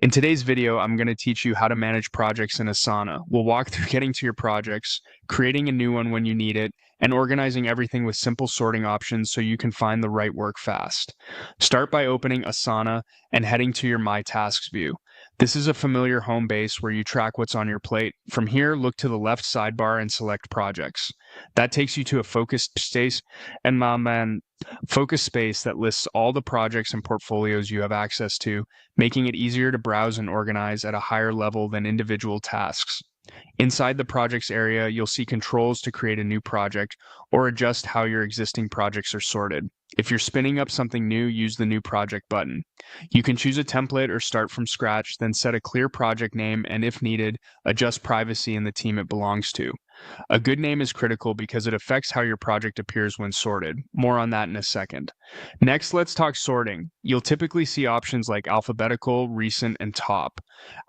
In today's video, I'm going to teach you how to manage projects in Asana. We'll walk through getting to your projects, creating a new one when you need it, and organizing everything with simple sorting options so you can find the right work fast. Start by opening Asana and heading to your My Tasks view. This is a familiar home base where you track what's on your plate. From here, look to the left sidebar and select Projects. That takes you to a focus space that lists all the projects and portfolios you have access to, making it easier to browse and organize at a higher level than individual tasks. Inside the projects area, you'll see controls to create a new project or adjust how your existing projects are sorted. If you're spinning up something new, use the New Project button. You can choose a template or start from scratch, then set a clear project name and, if needed, adjust privacy in the team it belongs to. A good name is critical because it affects how your project appears when sorted. More on that in a second. Next, let's talk sorting. You'll typically see options like alphabetical, recent, and top.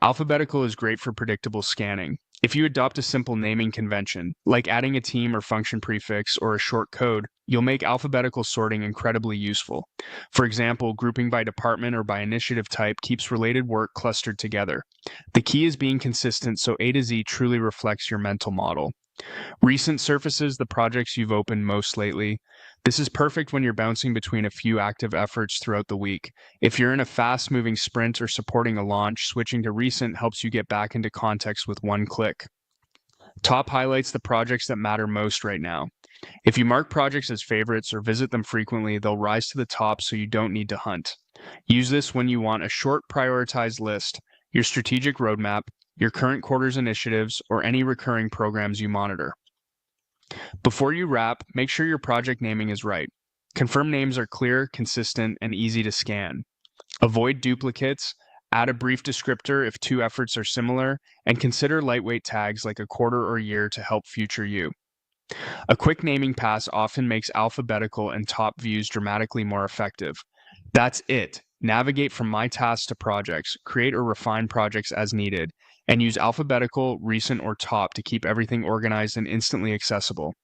Alphabetical is great for predictable scanning. If you adopt a simple naming convention, like adding a team or function prefix or a short code, you'll make alphabetical sorting incredibly useful. For example, grouping by department or by initiative type keeps related work clustered together. The key is being consistent so A to Z truly reflects your mental model. Recent surfaces the projects you've opened most lately. This is perfect when you're bouncing between a few active efforts throughout the week. If you're in a fast-moving sprint or supporting a launch, switching to recent helps you get back into context with one click. Top highlights the projects that matter most right now. If you mark projects as favorites or visit them frequently, they'll rise to the top so you don't need to hunt. Use this when you want a short prioritized list, your strategic roadmap, your current quarter's initiatives, or any recurring programs you monitor. Before you wrap, make sure your project naming is right. Confirm names are clear, consistent, and easy to scan. Avoid duplicates, add a brief descriptor if two efforts are similar, and consider lightweight tags like a quarter or year to help future you. A quick naming pass often makes alphabetical and top views dramatically more effective. That's it. Navigate from My Tasks to Projects, create or refine projects as needed, and use alphabetical, recent, or top to keep everything organized and instantly accessible.